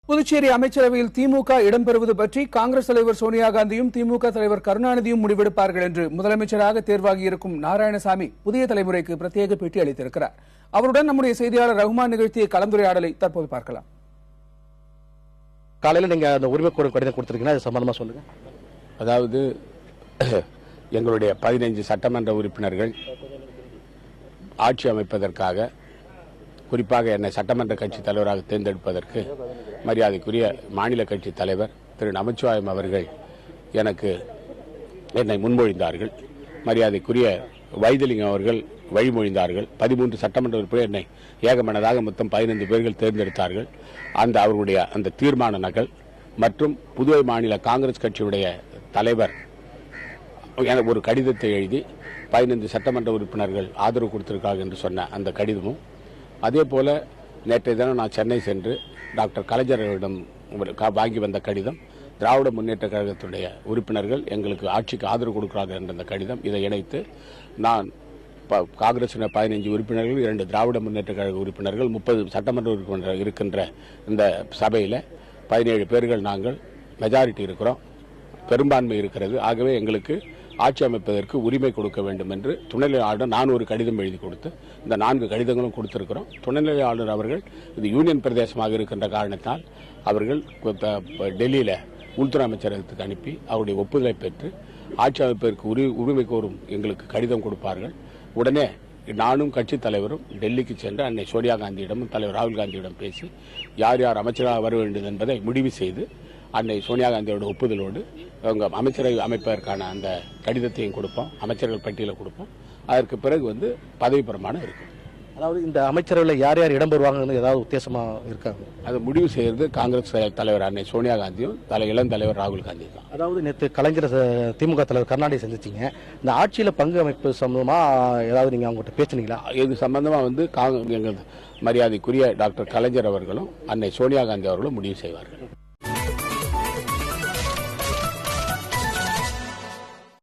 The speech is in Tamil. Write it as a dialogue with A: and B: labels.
A: புதுச்சேரி அமைச்சரவையில் திமுக இடம்பெறுவது பற்றி காங்கிரஸ் தலைவர் சோனியா காந்தியும் திமுக தலைவர் கருணாநிதியும் முடிவெடுப்பார்கள் என்று முதலமைச்சராக தேர்வாகியிருக்கும் நாராயணசாமி புதிய தலைமுறைக்கு பிரத்யேக பேட்டி அளித்திருக்கிறார். அவருடன் நம்முடைய செய்தியாளர் ரகுமான் நிகழ்த்திய கலந்துரையாடலை தற்போது பார்க்கலாம்.
B: காலையில் நீங்க அந்த உரிமை கோரும் கடிதம் கொடுத்திருக்கீங்க, அது சம்பந்தமா சொல்லுங்க.
C: அதாவது எங்களுடைய 15 சட்டமன்ற உறுப்பினர்கள் ஆட்சி அமைப்பதற்காக, குறிப்பாக என்னை சட்டமன்ற கட்சி தலைவராக தேர்ந்தெடுப்பதற்கு மரியாதைக்குரிய மாநில கட்சி தலைவர் திரு நமச்சிவாயம் அவர்கள் என்னை முன்மொழிந்தார்கள். மரியாதைக்குரிய வைத்திலிங்கம் அவர்கள் வழிமொழிந்தார்கள். 13 சட்டமன்ற உறுப்பினர் என்னை ஏகமனதாக மொத்தம் 15 பேர்கள் தேர்ந்தெடுத்தார்கள். அவர்களுடைய அந்த தீர்மான நகல் மற்றும் புதுவை மாநில காங்கிரஸ் கட்சியுடைய தலைவர் ஒரு கடிதத்தை எழுதி 15 சட்டமன்ற உறுப்பினர்கள் ஆதரவு கொடுத்திருக்கார்கள் என்று சொன்ன அந்த கடிதமும், அதே போல நேற்றைய தினம் நான் சென்னை சென்று டாக்டர் கலைஞர்களிடம் வாங்கி வந்த கடிதம், திராவிட முன்னேற்ற கழகத்துடைய உறுப்பினர்கள் எங்களுக்கு ஆட்சிக்கு ஆதரவு கொடுக்கிறார்கள் என்ற அந்த கடிதம், இதை இணைத்து நான் காங்கிரஸ் 15 உறுப்பினர்கள், 2 திராவிட முன்னேற்ற கழக உறுப்பினர்கள், 30 சட்டமன்ற உறுப்பினர்கள் இருக்கின்ற இந்த சபையில் 17 பேர்கள் நாங்கள் மெஜாரிட்டி இருக்கிறோம், பெரும்பான்மை இருக்கிறது. ஆகவே எங்களுக்கு ஆட்சி அமைப்பதற்கு உரிமை கொடுக்க வேண்டும் என்று துணைநிலை ஆளுநர் நான் ஒரு கடிதம் எழுதி கொடுத்து இந்த 4 கடிதங்களும் கொடுத்திருக்கிறோம். துணைநிலை ஆளுநர் அவர்கள் இது யூனியன் பிரதேசமாக இருக்கின்ற காரணத்தால் அவர்கள் டெல்லியில உள்துறை அமைச்சரகத்துக்கு அனுப்பி அவருடைய ஒப்புதலை பெற்று ஆட்சி அமைப்பதற்கு உரிமை கோரும் எங்களுக்கு கடிதம் கொடுப்பார்கள். உடனே நானும் கட்சி தலைவரும் டெல்லிக்கு சென்று அன்னை சோனியா காந்தியிடமும் தலைவர் ராகுல் காந்தியிடம் பேசி யார் யார் அமைச்சராக வர வேண்டும் என்பதை முடிவு செய்து அன்னை சோனியா காந்தியோட ஒப்புதலோடு அமைச்சரவை அமைப்பதற்கான அந்த கடிதத்தையும் கொடுப்போம், அமைச்சர்கள் பட்டியலை கொடுப்போம். அதற்கு பிறகு பதவி பிரமாணம் இருக்கும்.
B: அதாவது இந்த அமைச்சரவையில் யார் யார் இடம்பெறுவாங்கன்னு ஏதாவது உத்தேசமா இருக்காங்க?
C: அதை முடிவு செய்யறது காங்கிரஸ் தலைவர் அன்னை சோனியா காந்தியும் இளம் தலைவர் ராகுல் காந்தி தான்.
B: அதாவது நேற்று கலைஞர் திமுக தலைவர் கருணாநிதி சந்திச்சிங்க, இந்த ஆட்சியில பங்கு அமைப்பு சம்பந்தமா ஏதாவது நீங்க அவங்ககிட்ட பேசுனீங்களா?
C: இது சம்பந்தமா எங்கள் மரியாதைக்குரிய டாக்டர் கலைஞர் அவர்களும் அன்னை சோனியா காந்தி அவர்களும் முடிவு செய்வார்கள்.